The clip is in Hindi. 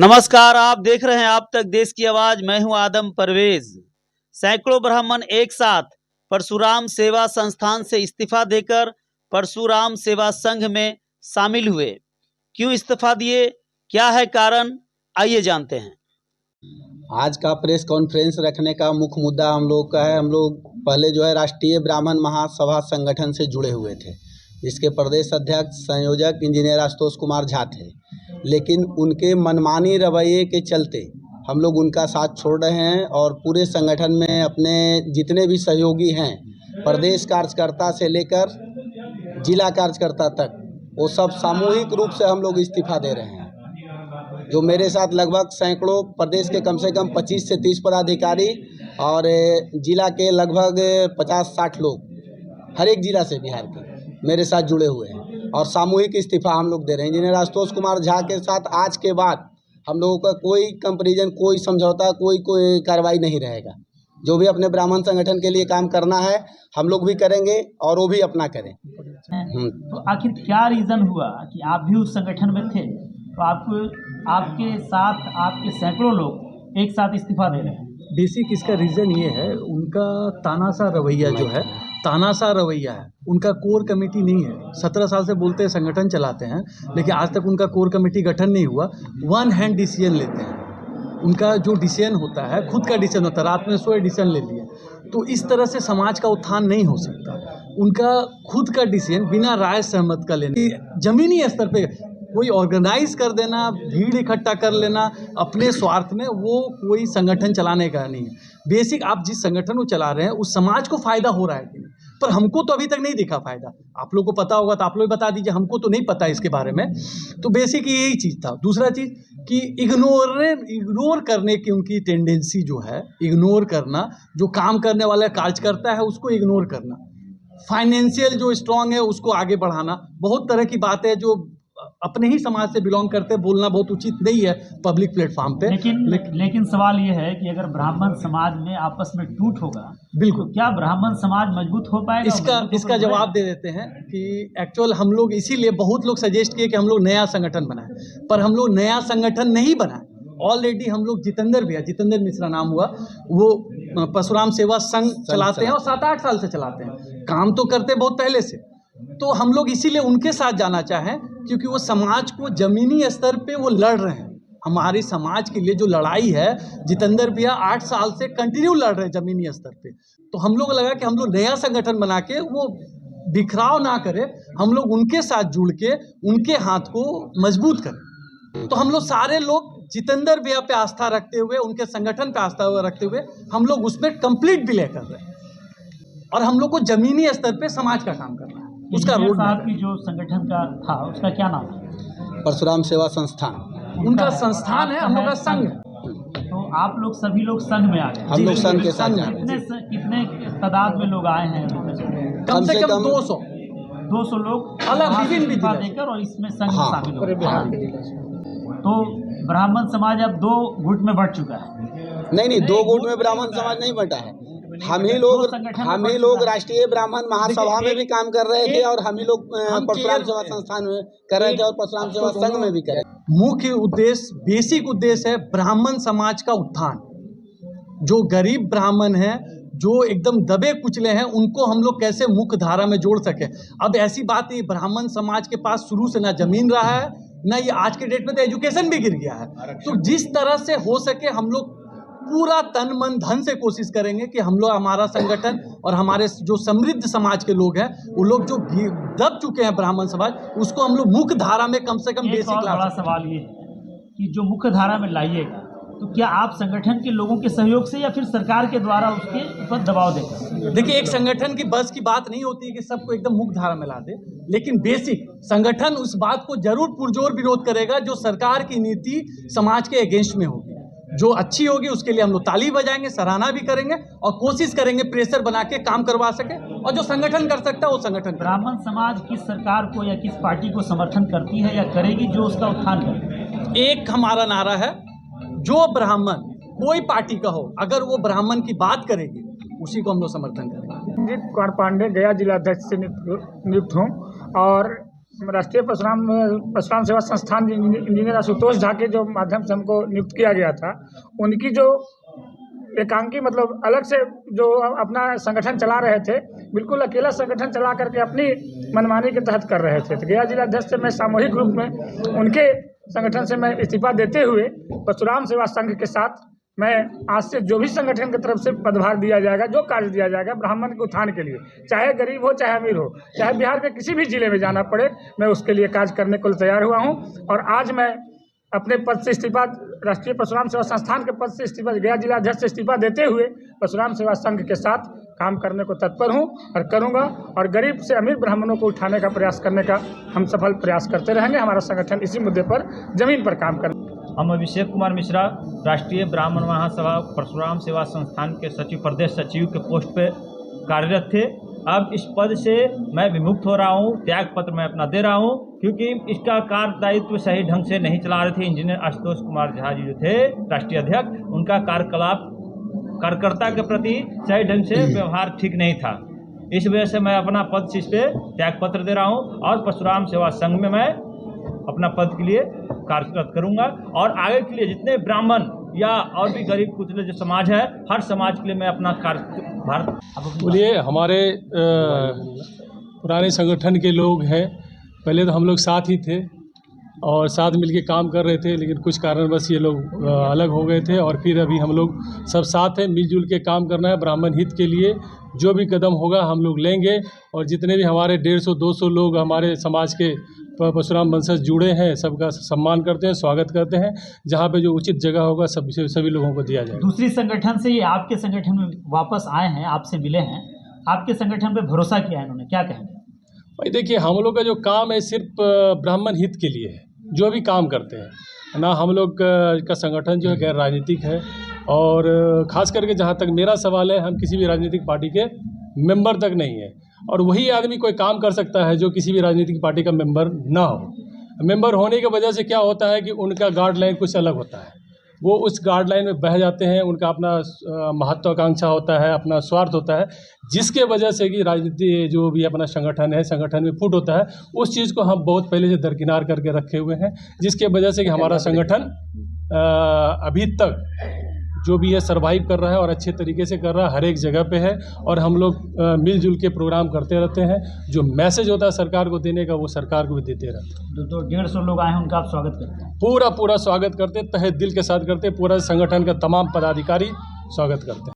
नमस्कार, आप देख रहे हैं आप तक देश की आवाज। मैं हूं आदम परवेज। सैकड़ों ब्राह्मण एक साथ परशुराम सेवा संस्थान से इस्तीफा देकर परशुराम सेवा संघ में शामिल हुए। क्यों इस्तीफा दिए, क्या है कारण, आइए जानते हैं। आज का प्रेस कॉन्फ्रेंस रखने का मुख्य मुद्दा हम लोग का है। हम लोग पहले जो है राष्ट्रीय ब्राह्मण महासभा संगठन से जुड़े हुए थे, जिसके प्रदेश अध्यक्ष संयोजक इंजीनियर आशुतोष कुमार झा थे, लेकिन उनके मनमानी रवैये के चलते हम लोग उनका साथ छोड़ रहे हैं और पूरे संगठन में अपने जितने भी सहयोगी हैं, प्रदेश कार्यकर्ता से लेकर जिला कार्यकर्ता तक, वो सब सामूहिक रूप से हम लोग इस्तीफा दे रहे हैं। जो मेरे साथ लगभग सैकड़ों प्रदेश के कम से कम 25 से 30 पदाधिकारी और जिला के लगभग 50-60 लोग हर एक जिला से बिहार के मेरे साथ जुड़े हुए हैं और सामूहिक इस्तीफा हम लोग दे रहे हैं। इंजीनियर आशुतोष कुमार झा के साथ आज के बाद हम लोगों का कोई कंपैरिजन, कोई समझौता, कोई कार्रवाई नहीं रहेगा। जो भी अपने ब्राह्मण संगठन के लिए काम करना है हम लोग भी करेंगे और वो भी अपना करें। तो आखिर क्या रीज़न हुआ कि आप भी उस संगठन में थे, तो आपके साथ आपके सैकड़ों लोग एक साथ इस्तीफा दे रहे हैं? बेसिक इसका रीज़न ये है, उनका तानाशाह रवैया जो है, तानाशाह रवैया है। उनका कोर कमेटी नहीं है। 17 साल से बोलते हैं संगठन चलाते हैं, लेकिन आज तक उनका कोर कमेटी गठन नहीं हुआ। वन हैंड डिसीजन लेते हैं। उनका जो डिसीजन होता है खुद का डिसीजन होता है, रात में सोए डिसीजन ले लिया। तो इस तरह से समाज का उत्थान नहीं हो सकता। उनका खुद का डिसीजन बिना राय सहमत का लेना, जमीनी स्तर पे कोई ऑर्गेनाइज कर देना, भीड़ इकट्ठा कर लेना अपने स्वार्थ में, वो कोई संगठन चलाने का नहीं है। बेसिक आप जिस संगठन को चला रहे हैं उस समाज को फायदा हो रहा है कि नहीं, पर हमको तो अभी तक नहीं दिखा फायदा। आप लोग को पता होगा तो आप लोग बता दीजिए, हमको तो नहीं पता इसके बारे में। तो बेसिक यही चीज़ था। दूसरा चीज़ कि इग्नोर करने की उनकी टेंडेंसी जो है, इग्नोर करना, जो काम करने वाला कार्यकर्ता है उसको इग्नोर करना, फाइनेंशियल जो स्ट्रांग है उसको आगे बढ़ाना, बहुत तरह की बातें जो अपने ही समाज से बिलोंग करते बोलना बहुत उचित नहीं है पब्लिक प्लेटफॉर्म पे। लेकिन सवाल ये है कि अगर ब्राह्मण समाज में आपस में टूट होगा, बिल्कुल, तो क्या ब्राह्मण समाज मजबूत हो पाएगा? इसका जवाब दे देते हैं कि एक्चुअल हम लोग इसीलिए बहुत लोग सजेस्ट किए कि हम लोग नया संगठन बनाएं, पर हम लोग नया संगठन नहीं बनाए। ऑलरेडी हम लोग जितेंद्र मिश्रा नाम हुआ, वो परशुराम सेवा संघ चलाते हैं और 7-8 साल से चलाते हैं, काम तो करते बहुत पहले से। तो हम लोग इसीलिए उनके साथ जाना चाहें क्योंकि वो समाज को जमीनी स्तर पे वो लड़ रहे हैं। हमारे समाज के लिए जो लड़ाई है, जितेंद्र भैया 8 साल से कंटिन्यू लड़ रहे हैं जमीनी स्तर पे। तो हम लोग लगा कि हम लोग नया संगठन बना के वो बिखराव ना करें, हम लोग उनके साथ जुड़ के उनके हाथ को मजबूत करें। तो हम लोग सारे लोग जितेंद्र भैया पे आस्था रखते हुए, उनके संगठन पे आस्था रखते हुए हम लोग उसमें कंप्लीट विलय कर रहे हैं और हम लोग को जमीनी स्तर पे समाज का काम करना है। उसका रोड की जो संगठन का था उसका क्या नाम है? परशुराम सेवा संस्थान उनका संस्थान है, हम लोग का संघ है। तो आप लोग सभी लोग संघ में आ गए? हम लोग संघ के साथ कितने तादाद में लोग आए हैं? कम से कम 200 लोग अलग विभिन्न इस्तीफा देकर और इसमें संघ शामिल हो गए। तो ब्राह्मण समाज अब 2 गुट में बढ़ चुका है? नहीं, 2 गुट में ब्राह्मण समाज नहीं बटा है। हम ही लोग राष्ट्रीय ब्राह्मण महासभा में भी काम कर रहे थे और हम ही लोग परशुराम सेवा संस्थान में कर रहे थे और परशुराम सेवा संघ में भी करें। मुख्य उद्देश्य, बेसिक उद्देश्य है ब्राह्मण समाज का उत्थान। जो गरीब ब्राह्मण हैं, जो एकदम दबे कुचले हैं, उनको हम लोग कैसे मुख्य धारा में जोड़ सके। अब ऐसी बात है, ब्राह्मण समाज के पास शुरू से ना जमीन रहा है, ना ये आज के डेट में तो एजुकेशन भी गिर गया है। तो जिस तरह से हो सके हम लोग पूरा तन मन धन से कोशिश करेंगे कि हम लोग, हमारा संगठन और हमारे जो समृद्ध समाज के लोग हैं, वो लोग जो दब चुके हैं ब्राह्मण समाज, उसको हम लोग मुख्य धारा में कम से कम बेसिक ला। बड़ा सवाल ये है कि जो मुख्य धारा में लाइएगा, तो क्या आप संगठन के लोगों के सहयोग से या फिर सरकार के द्वारा उसके ऊपर दबाव देकर? देखिए, एक संगठन की बस की बात नहीं होती है कि सबको एकदम मुख्य धारा में ला दे, लेकिन बेसिक संगठन उस बात को जरूर पुरजोर विरोध करेगा जो सरकार की नीति समाज के अगेंस्ट में होगी। जो अच्छी होगी उसके लिए हम लोग ताली बजाएंगे, सराहना भी करेंगे और कोशिश करेंगे प्रेशर बना के काम करवा सके, और जो संगठन कर सकता है वो संगठन। ब्राह्मण समाज किस सरकार को या किस पार्टी को समर्थन करती है या करेगी जो उसका उत्थान करे? एक हमारा नारा है, जो ब्राह्मण कोई पार्टी का हो, अगर वो ब्राह्मण की बात करेगी उसी को हम लोग समर्थन करेंगे। रंजीत कुमार पांडे गया जिलाध्यक्ष से नियुक्त हूँ और राष्ट्रीय परशुराम सेवा संस्थान इंजीनियर आशुतोष झा के जो माध्यम से हमको नियुक्त किया गया था, उनकी जो एकांकी मतलब अलग से जो अपना संगठन चला रहे थे, बिल्कुल अकेला संगठन चला करके अपनी मनमानी के तहत कर रहे थे। तो गया जिला अध्यक्ष से मैं सामूहिक रूप में उनके संगठन से मैं इस्तीफा देते हुए परशुराम सेवा संघ के साथ मैं आज से जो भी संगठन की तरफ से पदभार दिया जाएगा, जो कार्य दिया जाएगा ब्राह्मण के उत्थान के लिए, चाहे गरीब हो चाहे अमीर हो, चाहे बिहार के किसी भी जिले में जाना पड़े, मैं उसके लिए कार्य करने को तैयार हुआ हूँ। और आज मैं अपने पद से इस्तीफा, राष्ट्रीय परशुराम सेवा संस्थान के पद से इस्तीफा, गया जिला अध्यक्ष से इस्तीफा देते हुए परशुराम सेवा संघ के साथ काम करने को तत्पर हूँ और करूँगा। और गरीब से अमीर ब्राह्मणों को उठाने का प्रयास करने का हम सफल प्रयास करते रहेंगे। हमारा संगठन इसी मुद्दे पर जमीन पर काम कर। हम अभिषेक कुमार मिश्रा राष्ट्रीय ब्राह्मण महासभा परशुराम सेवा संस्थान के सचिव, प्रदेश सचिव के पोस्ट पे कार्यरत थे। अब इस पद से मैं विमुक्त हो रहा हूँ, त्याग पत्र मैं अपना दे रहा हूँ, क्योंकि इसका कार्य दायित्व सही ढंग से नहीं चला रहे थे। इंजीनियर आशुतोष कुमार झा जी जो थे राष्ट्रीय अध्यक्ष, उनका कार्यकलाप कार्यकर्ता के प्रति सही ढंग से व्यवहार ठीक नहीं था। इस वजह से मैं अपना पद से इस पर त्याग पत्र दे रहा हूँ और परशुराम सेवा संघ में मैं अपना पद के लिए कार्यरत करूँगा। और आगे के लिए जितने ब्राह्मण या और भी गरीब कुचले जो समाज है, हर समाज के लिए मैं अपना कार्यभार। बोलिए, हमारे पुराने संगठन के लोग हैं, पहले तो हम लोग साथ ही थे और साथ मिलके काम कर रहे थे, लेकिन कुछ कारणवश ये लोग अलग हो गए थे और फिर अभी हम लोग सब साथ हैं, मिलजुल के काम करना है ब्राह्मण हित के लिए। जो भी कदम होगा हम लोग लेंगे और जितने भी हमारे 150-200 लोग हमारे समाज के परशुराम वंशज जुड़े हैं, सबका सम्मान करते हैं, स्वागत करते हैं। जहाँ पे जो उचित जगह होगा सभी लोगों को दिया जाएगा। दूसरी संगठन से ये आपके संगठन में वापस आए हैं, आपसे मिले हैं, आपके संगठन पे भरोसा किया है इन्होंने, क्या कहेंगे? भाई देखिए, हम लोग का जो काम है सिर्फ ब्राह्मण हित के लिए है। जो भी काम करते हैं ना, हम लोग का संगठन जो है गैर राजनीतिक है और ख़ास करके जहाँ तक मेरा सवाल है, हम किसी भी राजनीतिक पार्टी के मेंबर तक नहीं है। और वही आदमी कोई काम कर सकता है जो किसी भी राजनीतिक पार्टी का मेंबर ना हो। मेंबर होने की वजह से क्या होता है कि उनका गाइडलाइन कुछ अलग होता है, वो उस गाइडलाइन में बह जाते हैं, उनका अपना महत्वाकांक्षा होता है, अपना स्वार्थ होता है, जिसके वजह से कि राजनीति जो भी अपना संगठन है, संगठन में फूट होता है। उस चीज़ को हम बहुत पहले से दरकिनार करके रखे हुए हैं, जिसके वजह से कि हमारा संगठन अभी तक जो भी है सर्वाइव कर रहा है और अच्छे तरीके से कर रहा है, हर एक जगह पे है। और हम लोग मिलजुल के प्रोग्राम करते रहते हैं। जो मैसेज होता है सरकार को देने का, वो सरकार को भी देते रहते हैं। तो 150 लोग आए हैं, उनका आप स्वागत करते हैं? पूरा स्वागत करते, तहे दिल के साथ करते, पूरा संगठन का तमाम पदाधिकारी स्वागत करते हैं।